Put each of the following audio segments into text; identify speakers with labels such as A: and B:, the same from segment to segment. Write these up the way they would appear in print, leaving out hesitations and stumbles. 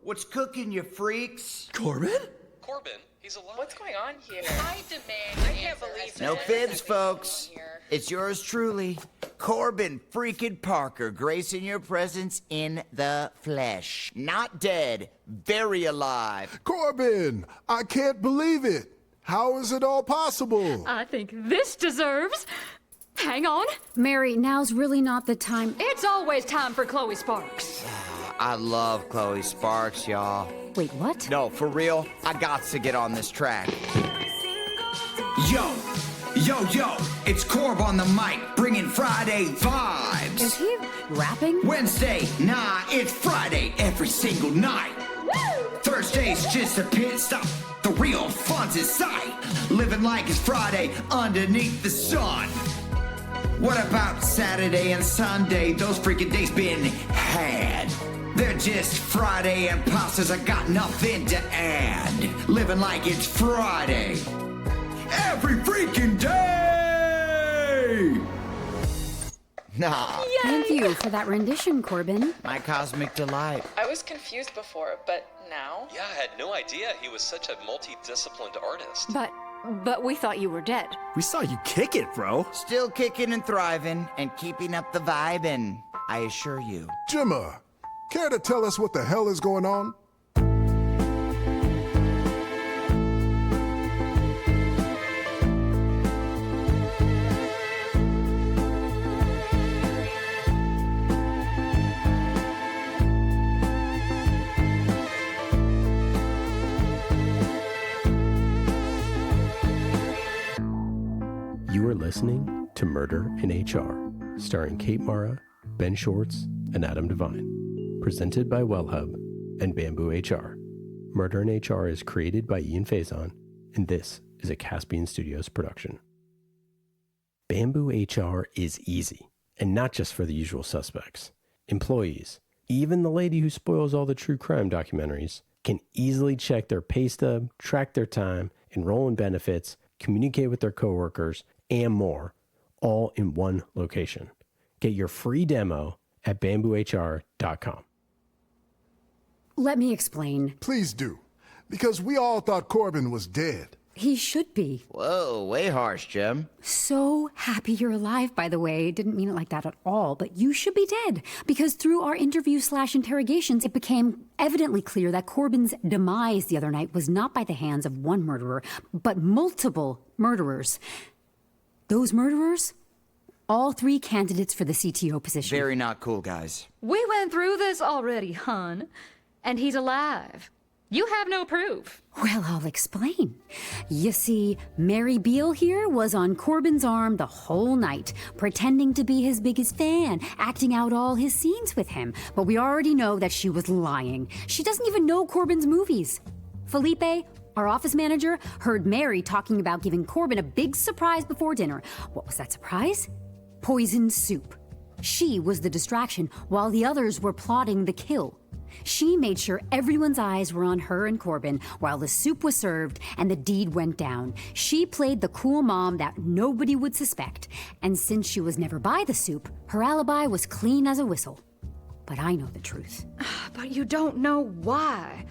A: What's cooking, you freaks?
B: Corbin?
C: Corbin, he's alive.
D: What's going on here?
E: I demand.
D: I can't believe
A: No
D: it.
A: fibs, folks. It's yours truly, Corbin freaking Parker, gracing your presence in the flesh. Not dead, very alive.
F: Corbin, I can't believe it. How is it all possible?
G: I think this deserves... Hang on.
H: Mary, now's really not the time.
G: It's always time for Chloe Sparks.
A: I love Chloe Sparks, y'all.
H: Wait, what?
A: No, for real, I got to get on this track.
I: Yo, it's Corb on the mic, bringing Friday vibes.
H: Is he rapping?
I: Wednesday, nah, it's Friday every single night.
H: Woo!
I: Thursday's just a pit stop, the real fun's in sight. Living like it's Friday underneath the sun. What about Saturday and Sunday? Those freaking days been had. They're just Friday imposters, I got nothing to add. Living like it's Friday every freaking day!
A: Nah.
H: Thank you for that rendition, Corbin.
A: My cosmic delight.
D: I was confused before, but now?
C: Yeah, I had no idea he was such a multi-disciplined artist.
G: But we thought you were dead.
B: We saw you kick it, bro.
A: Still kicking and thriving and keeping up the vibin', I assure you.
F: Jemma, care to tell us what the hell is going on?
J: You are listening to Murder in HR, starring Kate Mara, Ben Schwartz, and Adam Devine. Presented by Wellhub and BambooHR. Murder in HR is created by Ian Faison, and this is a Caspian Studios production. BambooHR is easy, and not just for the usual suspects. Employees, even the lady who spoils all the true crime documentaries, can easily check their pay stub, track their time, enroll in benefits, communicate with their coworkers, and more, all in one location. Get your free demo at BambooHR.com.
H: Let me explain.
F: Please do, because we all thought Corbin was dead.
H: He should be.
A: Whoa, way harsh, Jem.
H: So happy you're alive, by the way. Didn't mean it like that at all, but you should be dead. Because through our interview/interrogations, it became evidently clear that Corbin's demise the other night was not by the hands of one murderer, but multiple murderers. Those murderers? All three candidates for the CTO position.
A: Very not cool, guys.
G: We went through this already, hon. And he's alive. You have no proof.
H: Well, I'll explain. You see, Mary Beale here was on Corbin's arm the whole night, pretending to be his biggest fan, acting out all his scenes with him. But we already know that she was lying. She doesn't even know Corbin's movies. Felipe, our office manager, heard Mary talking about giving Corbin a big surprise before dinner. What was that surprise? Poisoned soup. She was the distraction while the others were plotting the kill. She made sure everyone's eyes were on her and Corbin while the soup was served and the deed went down. She played the cool mom that nobody would suspect. And since she was never by the soup, her alibi was clean as a whistle. But I know the truth.
G: But you don't know why.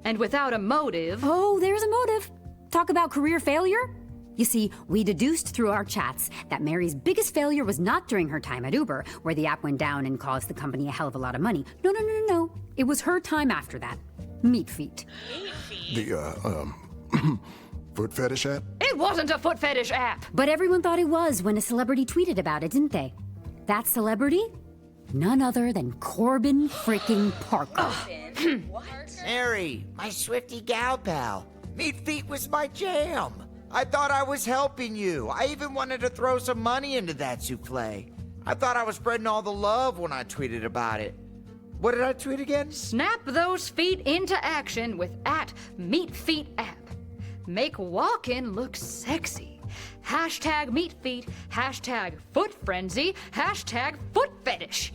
G: And without a motive...
H: Oh, there's a motive. Talk about career failure? You see, we deduced through our chats that Mary's biggest failure was not during her time at Uber, where the app went down and caused the company a hell of a lot of money. No. It was her time after that. Meat feet.
F: The, foot fetish app?
G: It wasn't a foot fetish app.
H: But everyone thought it was when a celebrity tweeted about it, didn't they? That celebrity? None other than Corbin freaking Parker.
D: What?
A: Mary, my Swifty gal pal. Meat feet was my jam. I thought I was helping you. I even wanted to throw some money into that souffle. I thought I was spreading all the love when I tweeted about it. What did I tweet again?
G: Snap those feet into action with @MeatFeetApp. Make walk-in look sexy. #MeatFeet, #FootFrenzy, #FootFetish.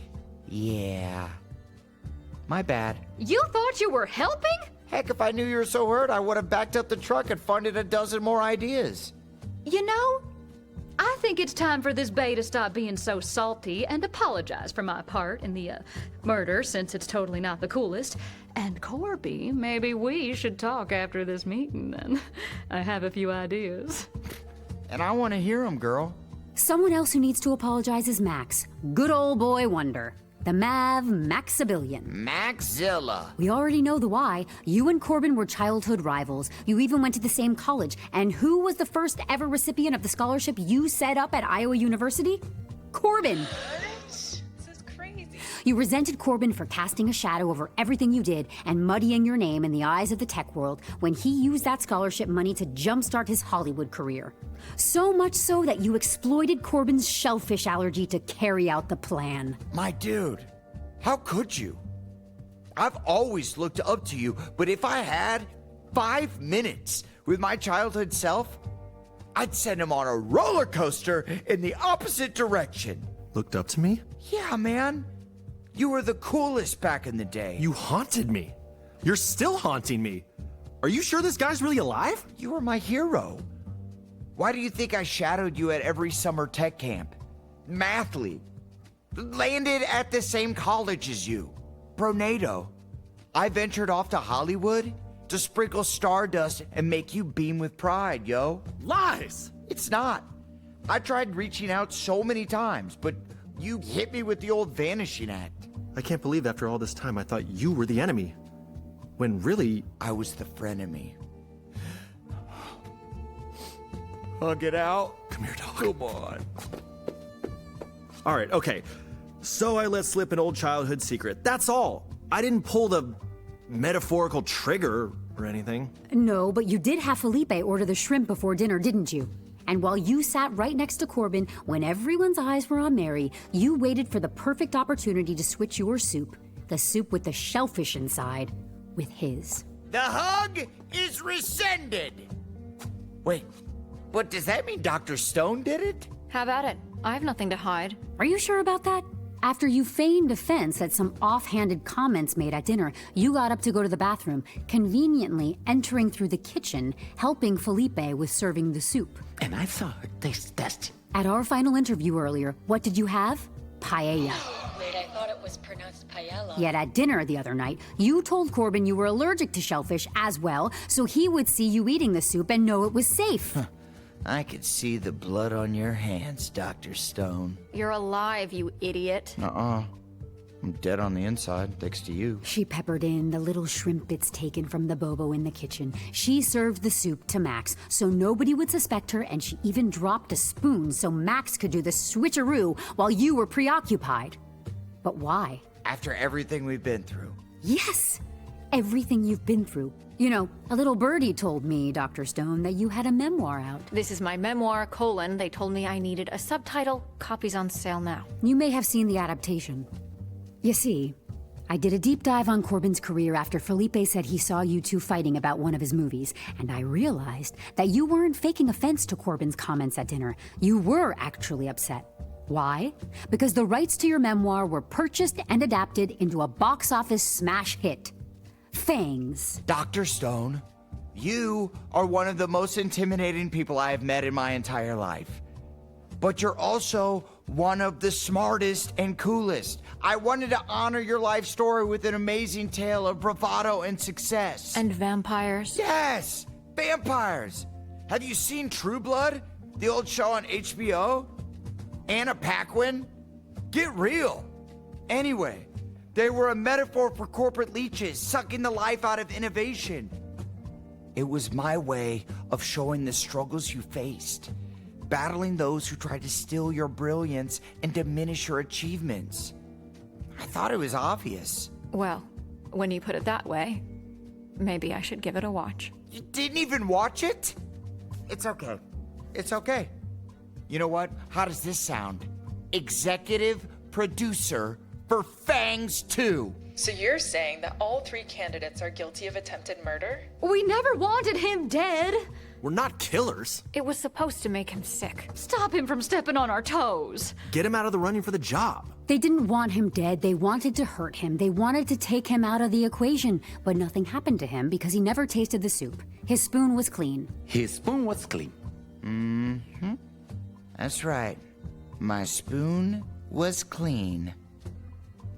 A: Yeah. My bad.
G: You thought you were helping?
A: Heck, if I knew you were so hurt, I would have backed up the truck and funded a dozen more ideas.
G: You know, I think it's time for this bae to stop being so salty and apologize for my part in the murder, since it's totally not the coolest. And Corby, maybe we should talk after this meeting then. I have a few ideas.
A: And I want to hear them, girl.
H: Someone else who needs to apologize is Max. Good old boy wonder. The Mav Maxabillion.
A: Maxilla.
H: We already know the why. You and Corbin were childhood rivals. You even went to the same college. And who was the first ever recipient of the scholarship you set up at Iowa University? Corbin.
D: This is crazy.
H: You resented Corbin for casting a shadow over everything you did and muddying your name in the eyes of the tech world when he used that scholarship money to jumpstart his Hollywood career. So much so that you exploited Corbin's shellfish allergy to carry out the plan.
A: My dude, how could you? I've always looked up to you, but if I had 5 minutes with my childhood self, I'd send him on a roller coaster in the opposite direction.
B: Looked up to me?
A: Yeah, man. You were the coolest back in the day.
B: You haunted me. You're still haunting me. Are you sure this guy's really alive?
A: You were my hero. Why do you think I shadowed you at every summer tech camp? Mathlete. Landed at the same college as you. Pronado. I ventured off to Hollywood to sprinkle stardust and make you beam with pride, yo.
B: Lies!
A: It's not. I tried reaching out so many times, but you hit me with the old vanishing act.
B: I can't believe after all this time I thought you were the enemy. When really...
A: I was the frenemy. Hug it out.
B: Come here, dog.
A: Come on.
B: All right, okay. So I let slip an old childhood secret. That's all. I didn't pull the metaphorical trigger or anything.
H: No, but you did have Felipe order the shrimp before dinner, didn't you? And while you sat right next to Corbin, when everyone's eyes were on Mary, you waited for the perfect opportunity to switch your soup, the soup with the shellfish inside, with his.
A: The hug is rescinded. Wait, but does that mean Dr. Stone did it?
G: How about it? I have nothing to hide.
H: Are you sure about that? After you feigned offense at some offhanded comments made at dinner, you got up to go to the bathroom, conveniently entering through the kitchen, helping Felipe with serving the soup.
E: And I saw her taste test.
H: At our final interview earlier, what did you have? Paella.
K: Wait, I thought it was pronounced paella.
H: Yet at dinner the other night, you told Corbin you were allergic to shellfish as well, so he would see you eating the soup and know it was safe.
A: I could see the blood on your hands, Dr. Stone.
G: You're alive, you idiot.
A: I'm dead on the inside, thanks to you.
H: She peppered in the little shrimp bits taken from the bobo in the kitchen. She served the soup to Max, so nobody would suspect her, and she even dropped a spoon so Max could do the switcheroo while you were preoccupied. But why?
A: After everything we've been through.
H: Yes! Everything you've been through. You know, a little birdie told me, Dr. Stone, that you had a memoir out.
G: This is my memoir, : They told me I needed a subtitle. Copies on sale now.
H: You may have seen the adaptation. You see, I did a deep dive on Corbin's career after Felipe said he saw you two fighting about one of his movies, and I realized that you weren't faking offense to Corbin's comments at dinner. You were actually upset. Why? Because the rights to your memoir were purchased and adapted into a box office smash hit. Fangs.
A: Dr. Stone, you are one of the most intimidating people I have met in my entire life. But you're also one of the smartest and coolest. I wanted to honor your life story with an amazing tale of bravado and success.
G: And vampires?
A: Yes, vampires. Have you seen True Blood, the old show on HBO? Anna Paquin? Get real. Anyway, they were a metaphor for corporate leeches sucking the life out of innovation. It was my way of showing the struggles you faced, battling those who tried to steal your brilliance and diminish your achievements. I thought it was obvious.
G: Well, when you put it that way, maybe I should give it a watch.
A: You didn't even watch it? It's okay. It's okay. You know what? How does this sound? Executive producer for Fangs 2.
D: So you're saying that all 3 candidates are guilty of attempted murder?
G: We never wanted him dead.
B: We're not killers.
G: It was supposed to make him sick. Stop him from stepping on our toes.
B: Get him out of the running for the job.
H: They didn't want him dead. They wanted to hurt him. They wanted to take him out of the equation. But nothing happened to him because he never tasted the soup. His spoon was clean.
E: His spoon was clean.
A: That's right. My spoon was clean.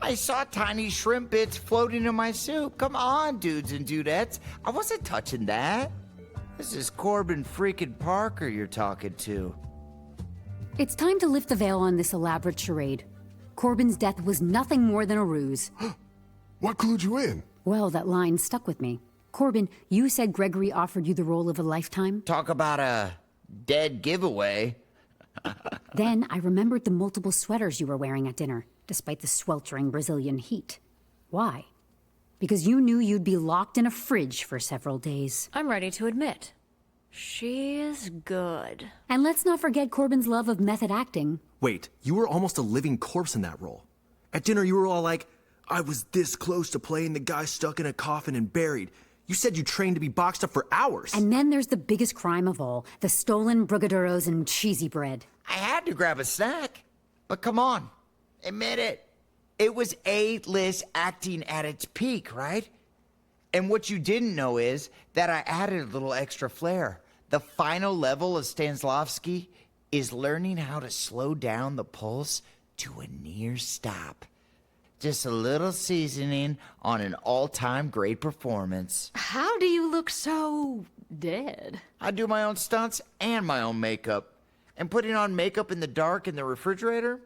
A: I saw tiny shrimp bits floating in my soup. Come on, dudes and dudettes. I wasn't touching that. This is Corbin freaking Parker you're talking to.
H: It's time to lift the veil on this elaborate charade. Corbin's death was nothing more than a ruse.
F: What clued you in?
H: Well, that line stuck with me. Corbin, you said Gregory offered you the role of a lifetime?
A: Talk about a dead giveaway.
H: Then I remembered the multiple sweaters you were wearing at dinner, despite the sweltering Brazilian heat. Why? Because you knew you'd be locked in a fridge for several days.
G: I'm ready to admit, she is good.
H: And let's not forget Corbin's love of method acting.
B: Wait, you were almost a living corpse in that role. At dinner, you were all like, I was this close to playing the guy stuck in a coffin and buried. You said you trained to be boxed up for hours.
H: And then there's the biggest crime of all, the stolen brigadeiros and cheesy bread.
A: I had to grab a snack. But come on, admit it. It was A-list acting at its peak, right? And what you didn't know is that I added a little extra flair. The final level of Stanislavski is learning how to slow down the pulse to a near stop. Just a little seasoning on an all-time great performance.
G: How do you look so dead?
A: I do my own stunts and my own makeup. And putting on makeup in the dark in the refrigerator?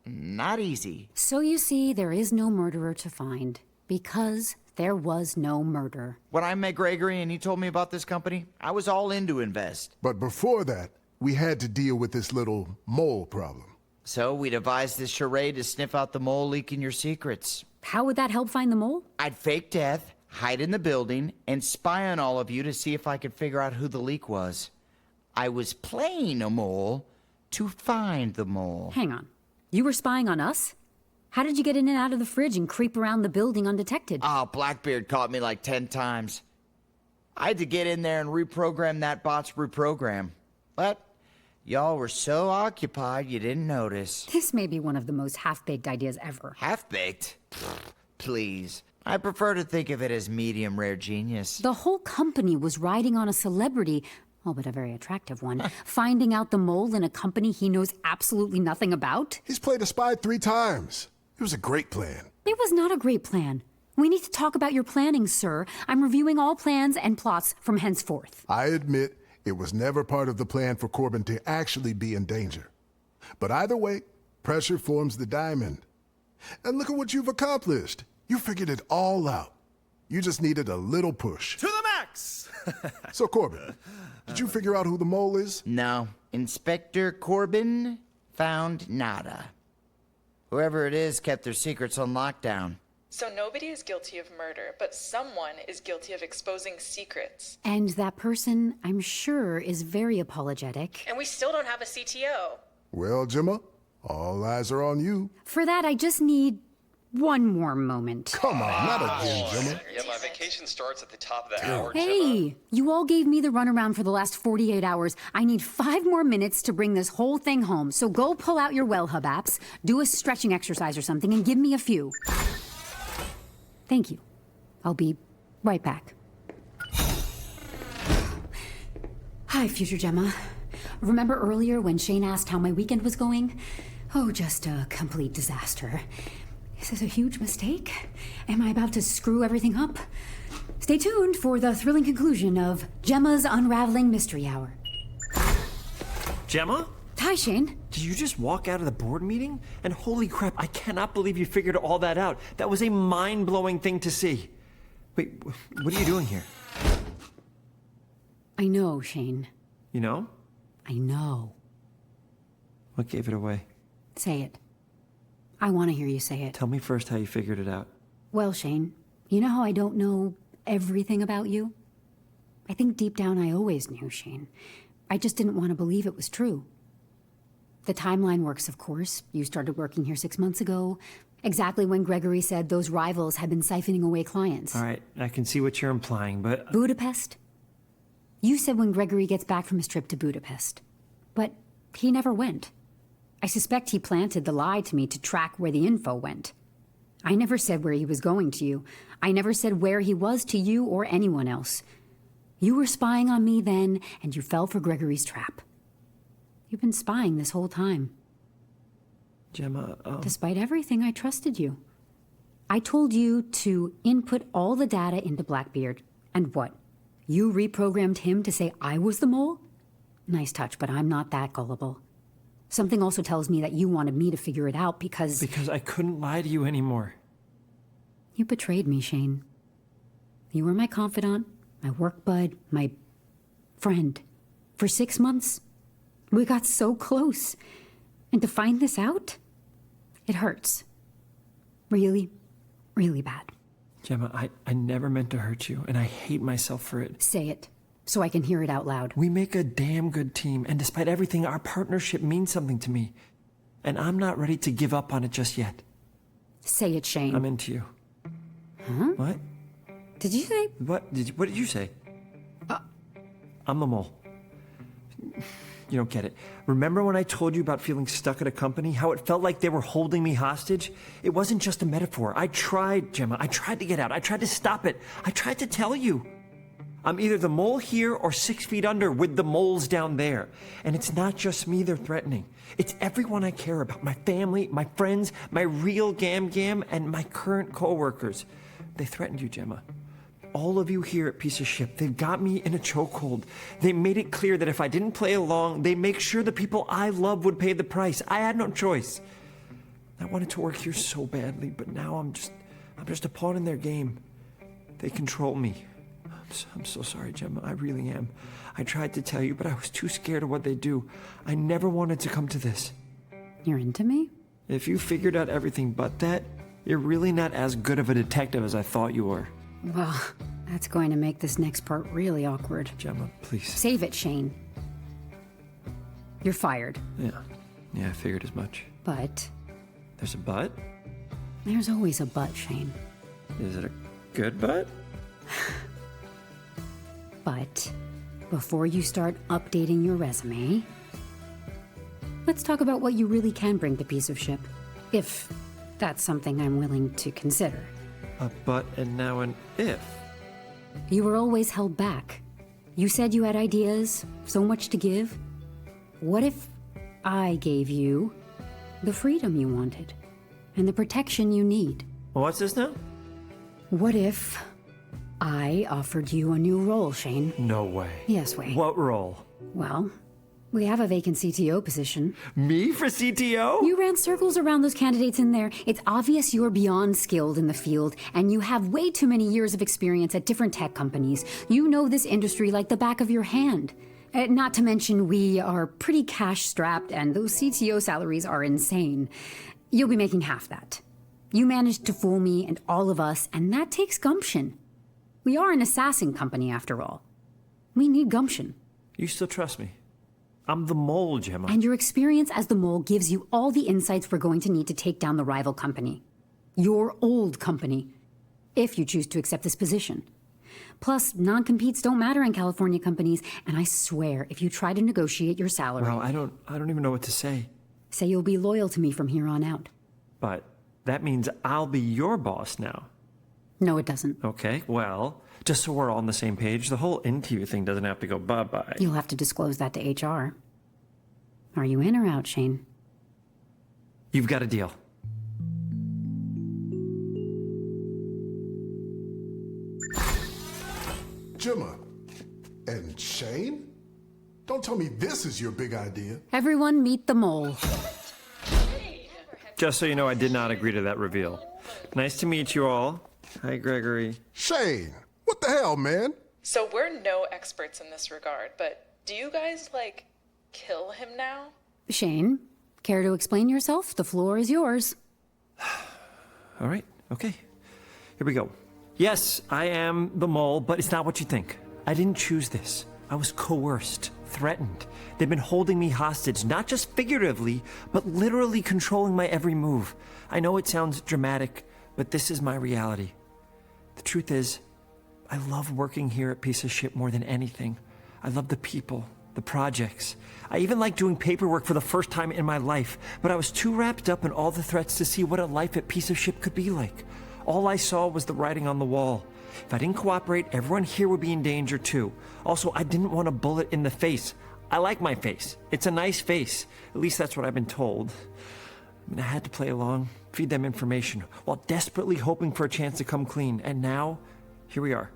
A: Not easy.
H: So you see, there is no murderer to find, because there was no murder.
A: When I met Gregory and he told me about this company, I was all in to invest.
F: But before that, we had to deal with this little mole problem.
A: So we devised this charade to sniff out the mole leaking your secrets.
H: How would that help find the mole?
A: I'd fake death, hide in the building, and spy on all of you to see if I could figure out who the leak was. I was playing a mole to find the mole.
H: Hang on. You were spying on us? How did you get in and out of the fridge and creep around the building undetected?
A: Oh, Blackbeard caught me like 10 times. I had to get in there and reprogram that bot's reprogram. But y'all were so occupied you didn't notice.
H: This may be one of the most half-baked ideas ever.
A: Half-baked? Please. I prefer to think of it as medium rare genius.
H: The whole company was riding on a celebrity, oh, but a very attractive one, finding out the mole in a company he knows absolutely nothing about?
F: He's played a spy 3 times. It was a great plan.
H: It was not a great plan. We need to talk about your planning, sir. I'm reviewing all plans and plots from henceforth.
F: I admit it was never part of the plan for Corbin to actually be in danger. But either way, pressure forms the diamond. And look at what you've accomplished. You figured it all out. You just needed a little push.
B: To the max!
F: So, Corbin, did you figure out who the mole is?
A: No. Inspector Corbin found nada. Whoever it is kept their secrets on lockdown.
D: So nobody is guilty of murder, but someone is guilty of exposing secrets.
H: And that person, I'm sure, is very apologetic.
D: And we still don't have a CTO.
F: Well, Jemma, all eyes are on you.
H: For that, I just need one more moment.
F: Come on, not again, Jemma.
C: Yeah, my vacation starts at the top of the hour, Jemma.
H: Hey, you all gave me the runaround for the last 48 hours. I need 5 more minutes to bring this whole thing home. So go pull out your Wellhub apps, do a stretching exercise or something, and give me a few. Thank you. I'll be right back. Hi, future Jemma. Remember earlier when Shane asked how my weekend was going? Oh, just a complete disaster. Is this a huge mistake? Am I about to screw everything up? Stay tuned for the thrilling conclusion of Jemma's Unraveling Mystery Hour.
B: Jemma?
H: Hi, Shane.
B: Did you just walk out of the board meeting? And holy crap, I cannot believe you figured all that out. That was a mind-blowing thing to see. Wait, what are you doing here?
H: I know, Shane.
B: You know?
H: I know.
B: What gave it away?
H: Say it. I want to hear you say it.
B: Tell me first how you figured it out.
H: Well, Shane, you know how I don't know everything about you? I think deep down I always knew, Shane. I just didn't want to believe it was true. The timeline works, of course. You started working here 6 months ago, exactly when Gregory said those rivals had been siphoning away clients.
B: All right, I can see what you're implying, but...
H: Budapest? You said when Gregory gets back from his trip to Budapest. But he never went. I suspect he planted the lie to me to track where the info went. I never said where he was going to you. I never said where he was to you or anyone else. You were spying on me then, and you fell for Gregory's trap. You've been spying this whole time.
J: Jemma,
H: Despite everything, I trusted you. I told you to input all the data into Blackbeard. And what? You reprogrammed him to say I was the mole? Nice touch, but I'm not that gullible. Something also tells me that you wanted me to figure it out because...
J: Because I couldn't lie to you anymore.
H: You betrayed me, Shane. You were my confidant, my work bud, my friend. For 6 months, we got so close. And to find this out, it hurts. Really, really bad.
J: Jemma, I never meant to hurt you, and I hate myself for it.
H: Say it, so I can hear it out loud.
J: We make a damn good team, and despite everything, our partnership means something to me. And I'm not ready to give up on it just yet.
H: Say it, Shane.
J: I'm into you.
H: Huh?
J: What?
H: Did you say?
J: What did you say? I'm the mole. You don't get it. Remember when I told you about feeling stuck at a company? How it felt like they were holding me hostage? It wasn't just a metaphor. I tried, Jemma. I tried to get out. I tried to stop it. I tried to tell you. I'm either the mole here or 6 feet under with the moles down there. And it's not just me they're threatening. It's everyone I care about. My family, my friends, my real gam-gam, and my current coworkers. They threatened you, Jemma. All of you here at Piece of Ship, they've got me in a chokehold. They made it clear that if I didn't play along, they make sure the people I love would pay the price. I had no choice. I wanted to work here so badly, but now I'm just a pawn in their game. They control me. I'm so sorry, Jemma. I really am. I tried to tell you, but I was too scared of what they do. I never wanted to come to this.
H: You're into me?
J: If you figured out everything but that, you're really not as good of a detective as I thought you were.
H: Well, that's going to make this next part really awkward.
J: Jemma, please.
H: Save it, Shane. You're fired.
J: Yeah, I figured as much.
H: But...
J: There's a but?
H: There's always a but, Shane.
J: Is it a good but?
H: But before you start updating your resume, let's talk about what you really can bring to Piece of Ship. If that's something I'm willing to consider.
J: A but and now an if.
H: You were always held back. You said you had ideas, so much to give. What if I gave you the freedom you wanted and the protection you need?
J: What's this now?
H: What if I offered you a new role, Shane?
J: No way.
H: Yes way.
J: What role?
H: Well, we have a vacant CTO position.
J: Me for CTO?
H: You ran circles around those candidates in there. It's obvious you're beyond skilled in the field, and you have way too many years of experience at different tech companies. You know this industry like the back of your hand. Not to mention we are pretty cash-strapped, and those CTO salaries are insane. You'll be making half that. You managed to fool me and all of us, and that takes gumption. We are an assassin company, after all. We need gumption.
J: You still trust me? I'm the mole, Jemma.
H: And your experience as the mole gives you all the insights we're going to need to take down the rival company. Your old company. If you choose to accept this position. Plus, non-competes don't matter in California companies, and I swear, if you try to negotiate your salary...
J: Well, I don't even know what to say.
H: Say you'll be loyal to me from here on out.
J: But that means I'll be your boss now.
H: No, it doesn't.
J: Okay, well, just so we're all on the same page, the whole interview thing doesn't have to go bye-bye.
H: You'll have to disclose that to HR. Are you in or out, Shane?
J: You've got a deal.
F: Jemma and Shane? Don't tell me this is your big idea.
H: Everyone meet the mole.
J: Just so you know, I did not agree to that reveal. Nice to meet you all. Hi, Gregory.
F: Shane, what the hell, man?
D: So we're no experts in this regard, but do you guys, kill him now?
H: Shane, care to explain yourself? The floor is yours.
J: All right, okay. Here we go. Yes, I am the mole, but it's not what you think. I didn't choose this. I was coerced, threatened. They've been holding me hostage, not just figuratively, but literally controlling my every move. I know it sounds dramatic, but this is my reality. The truth is, I love working here at Piece of Ship more than anything. I love the people, the projects. I even like doing paperwork for the first time in my life, but I was too wrapped up in all the threats to see what a life at Piece of Ship could be like. All I saw was the writing on the wall. If I didn't cooperate, everyone here would be in danger too. Also, I didn't want a bullet in the face.
L: I like my face. It's a nice face. At least that's what I've been told. I had to play along, feed them information, while desperately hoping for a chance to come clean. And now, here we are.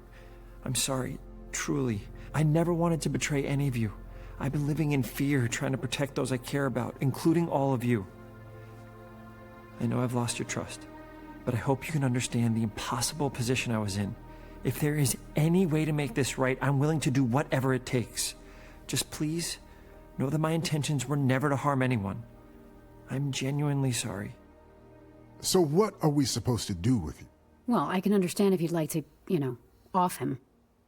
L: I'm sorry, truly. I never wanted to betray any of you. I've been living in fear, trying to protect those I care about, including all of you. I know I've lost your trust, but I hope you can understand the impossible position I was in. If there is any way to make this right, I'm willing to do whatever it takes. Just please, know that my intentions were never to harm anyone. I'm genuinely sorry.
F: So what are we supposed to do with you?
H: Well, I can understand if you'd like to, off him.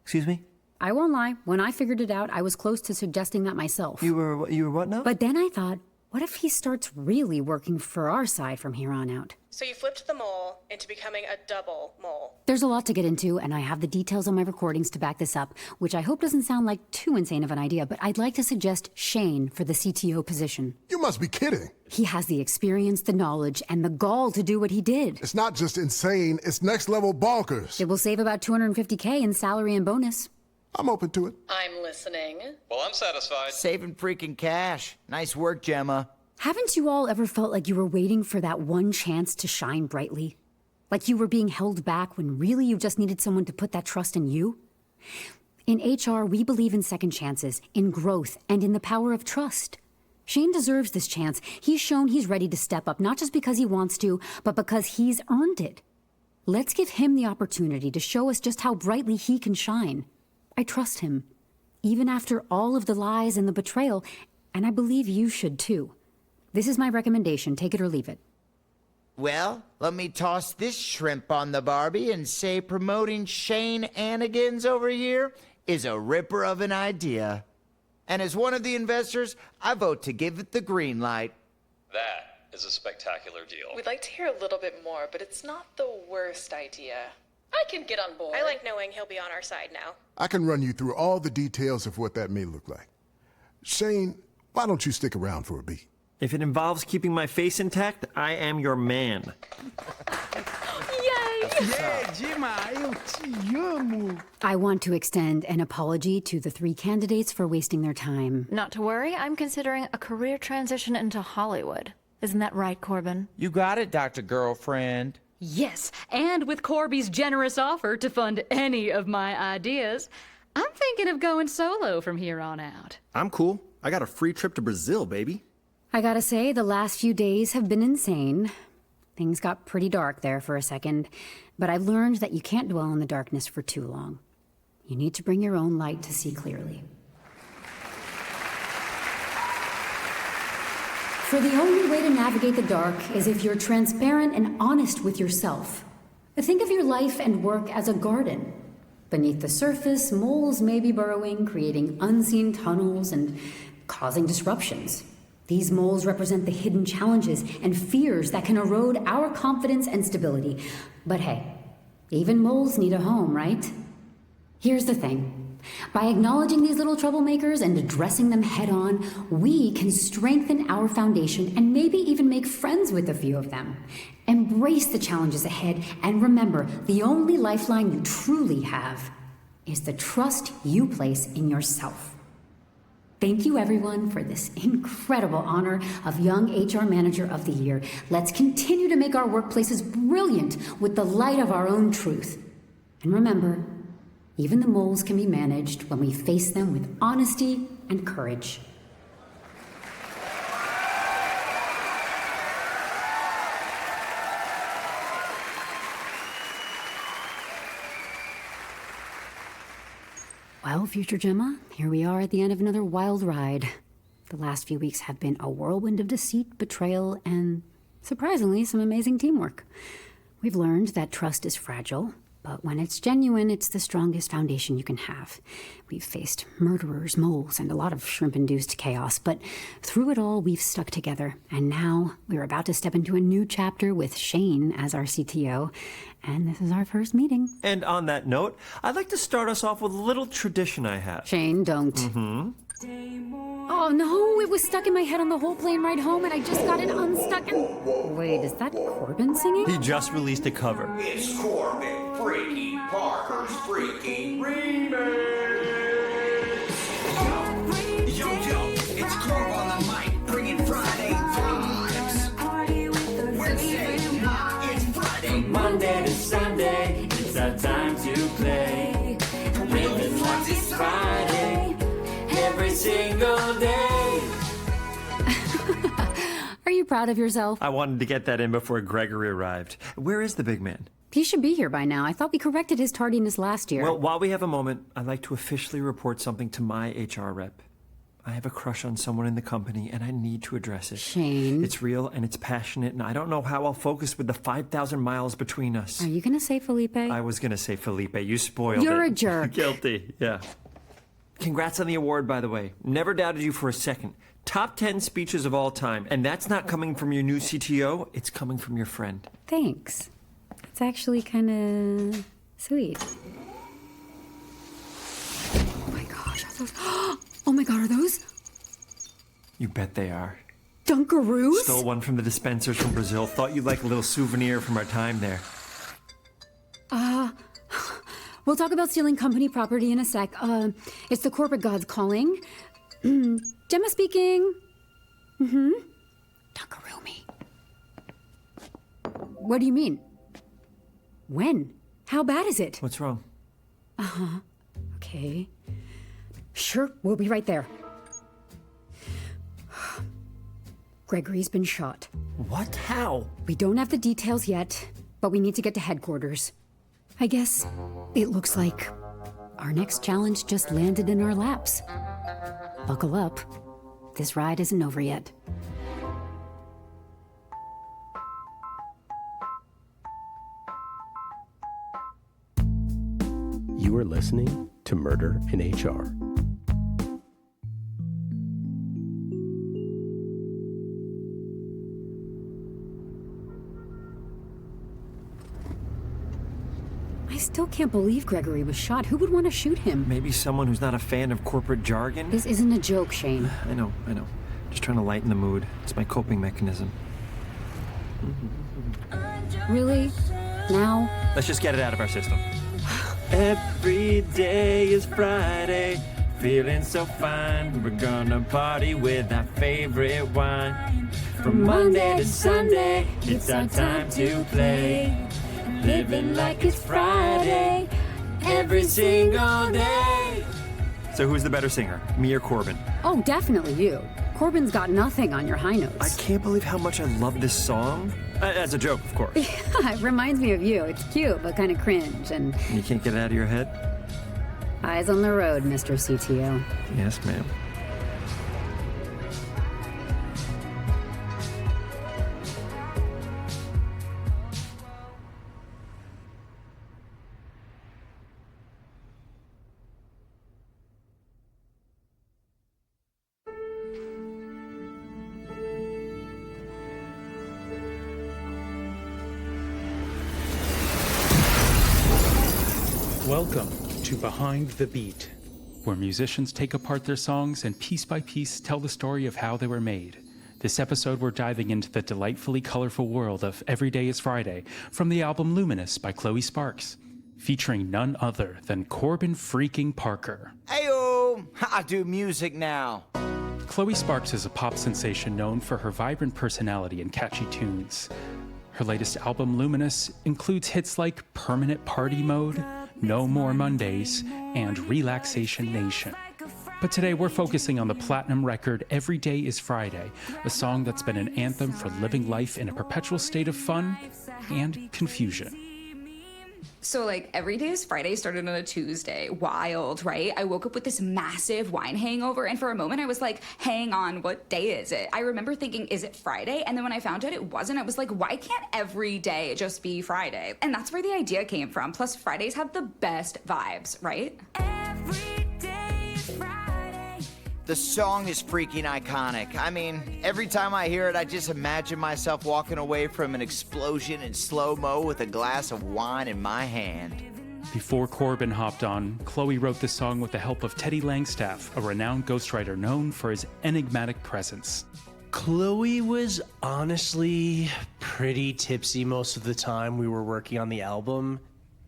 L: Excuse me?
H: I won't lie. When I figured it out, I was close to suggesting that myself.
L: You were what now?
H: But then I thought, what if he starts really working for our side from here on out?
M: So you flipped the mole into becoming a double mole.
H: There's a lot to get into, and I have the details on my recordings to back this up, which I hope doesn't sound like too insane of an idea, but I'd like to suggest Shane for the CTO position.
F: You must be kidding.
H: He has the experience, the knowledge, and the gall to do what he did.
F: It's not just insane, it's next level bonkers.
H: It will save about $250K in salary and bonus.
F: I'm open to it.
D: I'm listening.
C: Well, I'm satisfied.
A: Saving freaking cash. Nice work, Jemma.
H: Haven't you all ever felt like you were waiting for that one chance to shine brightly? Like you were being held back when really you just needed someone to put that trust in you? In HR, we believe in second chances, in growth, and in the power of trust. Shane deserves this chance. He's shown he's ready to step up, not just because he wants to, but because he's earned it. Let's give him the opportunity to show us just how brightly he can shine. I trust him, even after all of the lies and the betrayal, and I believe you should too. This is my recommendation. Take it or leave it.
A: Well, let me toss this shrimp on the Barbie and say promoting Shane Anigans over here is a ripper of an idea. And as one of the investors, I vote to give it the green light.
C: That is a spectacular deal.
D: We'd like to hear a little bit more, but it's not the worst idea.
K: I can get on board.
M: I like knowing he'll be on our side now.
F: I can run you through all the details of what that may look like. Shane, why don't you stick around for a beat?
L: If it involves keeping my face intact, I am your man.
G: Yay!
N: Yeah, Jemma, eu te amo.
H: I want to extend an apology to the 3 candidates for wasting their time.
G: Not to worry, I'm considering a career transition into Hollywood. Isn't that right, Corbin?
A: You got it, Dr. Girlfriend.
G: Yes, and with Corby's generous offer to fund any of my ideas, I'm thinking of going solo from here on out.
B: I'm cool. I got a free trip to Brazil, baby.
H: I gotta say, the last few days have been insane. Things got pretty dark there for a second, but I've learned that you can't dwell in the darkness for too long. You need to bring your own light to see clearly. For the only way to navigate the dark is if you're transparent and honest with yourself. Think of your life and work as a garden. Beneath the surface, moles may be burrowing, creating unseen tunnels and causing disruptions. These moles represent the hidden challenges and fears that can erode our confidence and stability. But hey, even moles need a home, right? Here's the thing. By acknowledging these little troublemakers and addressing them head on, we can strengthen our foundation and maybe even make friends with a few of them. Embrace the challenges ahead and remember, the only lifeline you truly have is the trust you place in yourself. Thank you everyone for this incredible honor of Young HR Manager of the Year. Let's continue to make our workplaces brilliant with the light of our own truth. And remember, even the moles can be managed when we face them with honesty and courage. Well, future Jemma, here we are at the end of another wild ride. The last few weeks have been a whirlwind of deceit, betrayal, and, surprisingly, some amazing teamwork. We've learned that trust is fragile, but when it's genuine, it's the strongest foundation you can have. We've faced murderers, moles, and a lot of shrimp-induced chaos, but through it all, we've stuck together. And now, we're about to step into a new chapter with Shane as our CTO, and this is our first meeting.
L: And on that note, I'd like to start us off with a little tradition I have.
H: Shane, don't. Oh no, it was stuck in my head on the whole plane ride home, and I just got it unstuck and... Wait, is that Corbin singing?
L: He just released a cover.
I: It's Corbin, Freaky Parker's Freaky Remix. Yo, yo,
H: proud of yourself.
L: I wanted to get that in before Gregory arrived. Where is the big man?
H: He should be here by now. I thought we corrected his tardiness last year.
L: Well, while we have a moment, I'd like to officially report something to my HR rep. I have a crush on someone in the company, and I need to address it.
H: Shane.
L: It's real, and it's passionate, and I don't know how I'll focus with the 5,000 miles between us.
H: Are you going to say Felipe?
L: I was going to say Felipe. You spoiled it.
H: You're a jerk.
L: Guilty, yeah. Congrats on the award, by the way. Never doubted you for a second. Top 10 speeches of all time, and that's not coming from your new CTO, it's coming from your friend.
H: Thanks. It's actually kind of sweet. Oh my gosh, are those... Oh my god, are those?
L: You bet they are.
H: Dunkaroos?
L: Stole one from the dispensers from Brazil. Thought you'd like a little souvenir from our time there.
H: We'll talk about stealing company property in a sec. It's the corporate gods calling. Jemma speaking. Dunkaroo me. What do you mean? When? How bad is it?
L: What's wrong?
H: Okay. Sure, we'll be right there. Gregory's been shot.
L: What? How?
H: We don't have the details yet, but we need to get to headquarters. I guess it looks like our next challenge just landed in our laps. Buckle up. This ride isn't over yet.
J: You are listening to Murder in HR.
H: I still can't believe Gregory was shot. Who would want to shoot him?
L: Maybe someone who's not a fan of corporate jargon?
H: This isn't a joke, Shane.
L: I know. Just trying to lighten the mood. It's my coping mechanism.
H: Really? Now?
L: Let's just get it out of our system. Every day is Friday, feeling so fine. We're gonna party with our favorite wine. From Monday to Sunday, it's our time to play. Living like it's Friday, every single day. So who's the better singer, me or Corbin?
H: Oh, definitely you. Corbin's got nothing on your high notes.
L: I can't believe how much I love this song. As a joke, of course.
H: It reminds me of you. It's cute, but kind of cringe, and...
L: You can't get it out of your head?
H: Eyes on the road, Mr. CTO.
L: Yes, ma'am.
O: Welcome to Behind the Beat, where musicians take apart their songs and piece by piece tell the story of how they were made. This episode, we're diving into the delightfully colorful world of Every Day is Friday from the album Luminous by Chloe Sparks, featuring none other than Corbin freaking Parker.
A: Ayo, I do music now.
O: Chloe Sparks is a pop sensation known for her vibrant personality and catchy tunes. Her latest album, Luminous, includes hits like Permanent Party Mode, No More Mondays, and Relaxation Nation. But today we're focusing on the platinum record Every Day is Friday, a song that's been an anthem for living life in a perpetual state of fun and confusion.
P: So Every Day is Friday started on a Tuesday. Wild, right? I woke up with this massive wine hangover, and for a moment I was like, hang on, what day is it? I remember thinking, is it Friday? And then when I found out it wasn't, I was like, why can't every day just be Friday? And that's where the idea came from. Plus, Fridays have the best vibes, right?
A: The song is freaking iconic. I mean, every time I hear it, I just imagine myself walking away from an explosion in slow-mo with a glass of wine in my hand.
O: Before Corbin hopped on, Chloe wrote this song with the help of Teddy Langstaff, a renowned ghostwriter known for his enigmatic presence.
Q: Chloe was honestly pretty tipsy most of the time we were working on the album.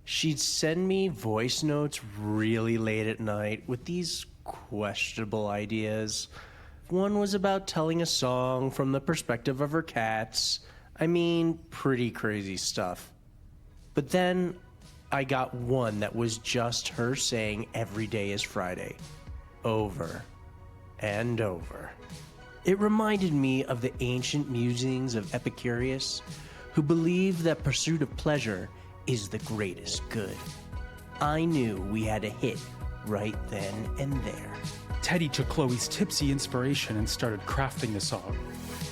Q: She'd send me voice notes really late at night with these questionable ideas. One was about telling a song from the perspective of her cats. I mean, pretty crazy stuff. But then I got one that was just her saying every day is Friday, over and over It reminded me of the ancient musings of Epicurus, who believed that pursuit of pleasure is the greatest good. I knew we had a hit right then and there.
O: Teddy took Chloe's tipsy inspiration and started crafting the song,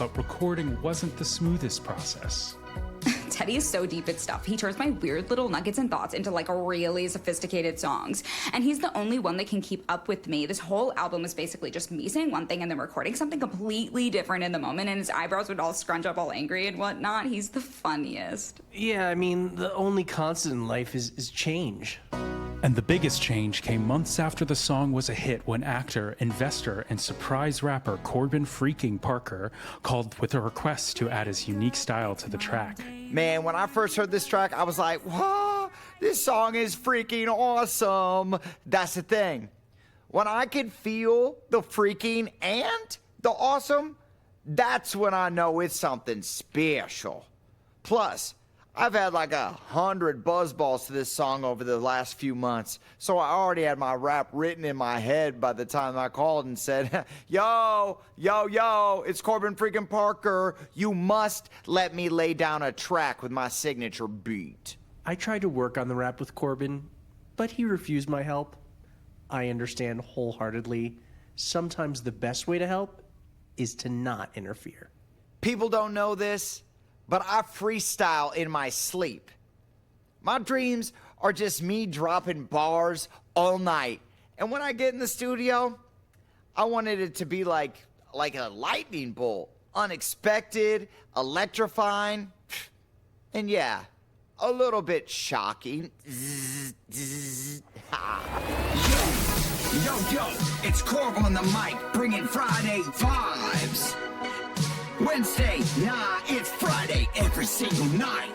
O: but recording wasn't the smoothest process.
P: Teddy is so deep at stuff. He turns my weird little nuggets and thoughts into like really sophisticated songs. And he's the only one that can keep up with me. This whole album was basically just me saying one thing and then recording something completely different in the moment, and his eyebrows would all scrunch up all angry and whatnot. He's the funniest.
Q: Yeah, I mean, the only constant in life is change.
O: And the biggest change came months after the song was a hit when actor, investor, and surprise rapper Corbin freaking Parker called with a request to add his unique style to the track.
A: Man, when I first heard this track, I was like, whoa, this song is freaking awesome. That's the thing. When I can feel the freaking and the awesome, that's when I know it's something special. Plus, I've had like 100 buzzballs to this song over the last few months, so I already had my rap written in my head by the time I called and said, yo, it's Corbin freaking Parker. You must let me lay down a track with my signature beat.
Q: I tried to work on the rap with Corbin, but he refused my help. I understand wholeheartedly. Sometimes the best way to help is to not interfere.
A: People don't know this, but I freestyle in my sleep. My dreams are just me dropping bars all night. And when I get in the studio, I wanted it to be like a lightning bolt. Unexpected, electrifying, and yeah, a little bit shocking.
I: Yo, it's Corb on the mic, bringing Friday vibes. Wednesday, nah, it's Friday every single night.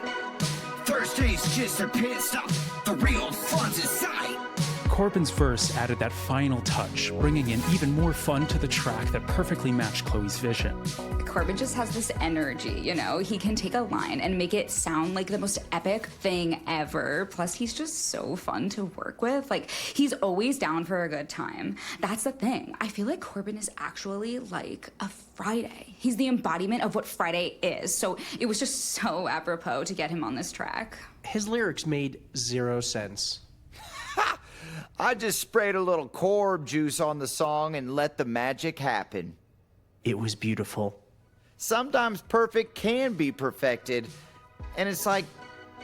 I: Thursday's just a pit stop, the real fun's in sight.
O: Corbin's verse added that final touch, bringing in even more fun to the track that perfectly matched Chloe's vision.
P: Corbin just has this energy, you know? He can take a line and make it sound like the most epic thing ever. Plus, he's just so fun to work with. Like, he's always down for a good time. That's the thing. I feel like Corbin is actually like a Friday. He's the embodiment of what Friday is. So it was just so apropos to get him on this track.
Q: His lyrics made 0 sense.
A: I just sprayed a little Corb juice on the song and let the magic happen.
Q: It was beautiful.
A: Sometimes perfect can be perfected, and it's like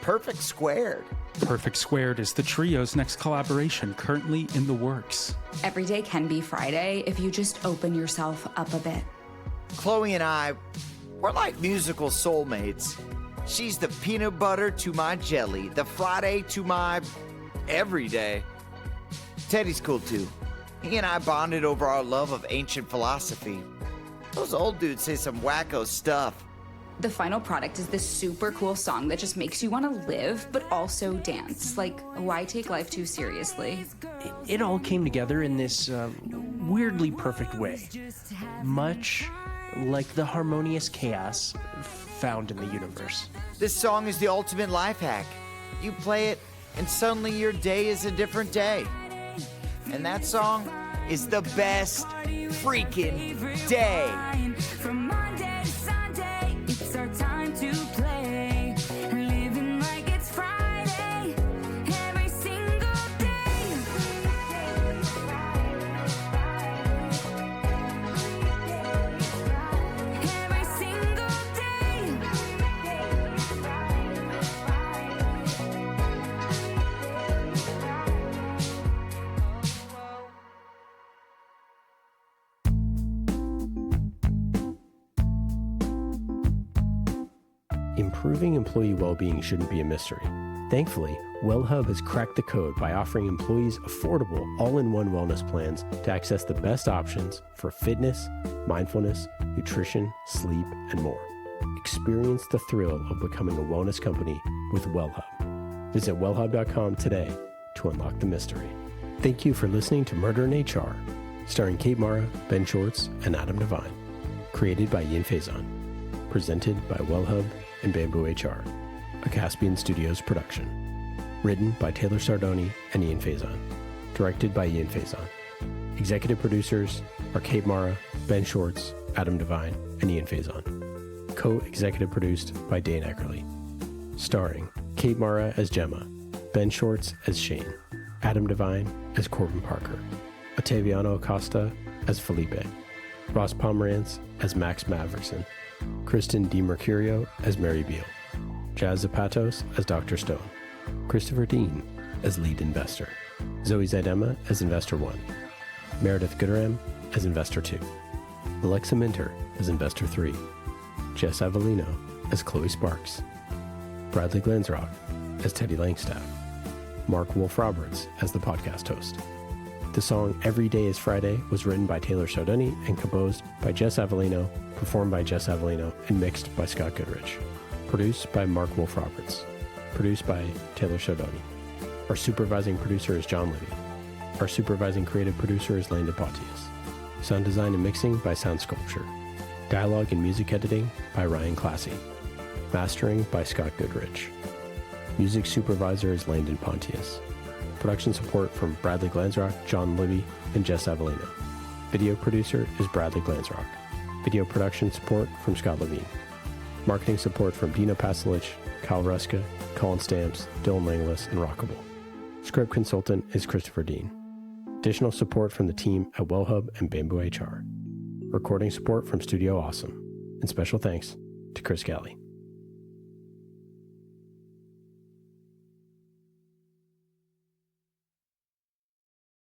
A: perfect squared.
O: Perfect Squared is the trio's next collaboration, currently in the works.
P: Every day can be Friday if you just open yourself up a bit.
A: Chloe and I, we're like musical soulmates. She's the peanut butter to my jelly, the Friday to my everyday. Teddy's cool too. He and I bonded over our love of ancient philosophy. Those old dudes say some wacko stuff.
P: The final product is this super cool song that just makes you want to live, but also dance. Like, why take life too seriously?
Q: It all came together in this weirdly perfect way. Much like the harmonious chaos found in the universe.
A: This song is the ultimate life hack. You play it, and suddenly your day is a different day. And that song is the best freaking day.
R: From Monday to Sunday, it's our time to play. Living like it's Friday, every single day. Every single day.
J: Improving employee well-being shouldn't be a mystery. Thankfully, Wellhub has cracked the code by offering employees affordable, all-in-one wellness plans to access the best options for fitness, mindfulness, nutrition, sleep, and more. Experience the thrill of becoming a wellness company with Wellhub. Visit wellhub.com today to unlock the mystery. Thank you for listening to Murder in HR, starring Kate Mara, Ben Schwartz, and Adam Devine. Created by Ian Faison. Presented by Wellhub and BambooHR, a Caspian Studios production. Written by Taylor Sardoni and Ian Faison. Directed by Ian Faison. Executive producers are Kate Mara, Ben Schwartz, Adam Devine, and Ian Faison. Co-executive produced by Dane Eckerly. Starring Kate Mara as Jemma, Ben Schwartz as Shane, Adam Devine as Corbin Parker, Ottaviano Acosta as Felipe, Ross Pomerantz as Max Maverickson, Kristen DiMercurio as Mary Beal, Jazz Zapatos as Dr. Stone, Christopher Dean as lead investor, Zoe Zaidema as investor 1, Meredith Gooderham as investor 2, Alexa Minter as investor 3, Jess Avellino as Chloe Sparks, Bradley Glansrock as Teddy Langstaff, Mark Wolf-Roberts as the podcast host. The song Every Day is Friday was written by Taylor Sardoni and composed by Jess Avellino, performed by Jess Avellino, and mixed by Scott Goodrich. Produced by Mark Wolf-Roberts. Produced by Taylor Sardoni. Our supervising producer is John Libby. Our supervising creative producer is Landon Pontius. Sound design and mixing by Sound Sculpture. Dialogue and music editing by Ryan Classy. Mastering by Scott Goodrich. Music supervisor is Landon Pontius. Production support from Bradley Glansrock, John Libby, and Jess Avellino. Video producer is Bradley Glansrock. Video production support from Scott Levine. Marketing support from Dino Pasilich, Kyle Ruska, Colin Stamps, Dylan Langlis, and Rockable. Script consultant is Christopher Dean. Additional support from the team at Wellhub and BambooHR. Recording support from Studio Awesome. And special thanks to Chris Galley.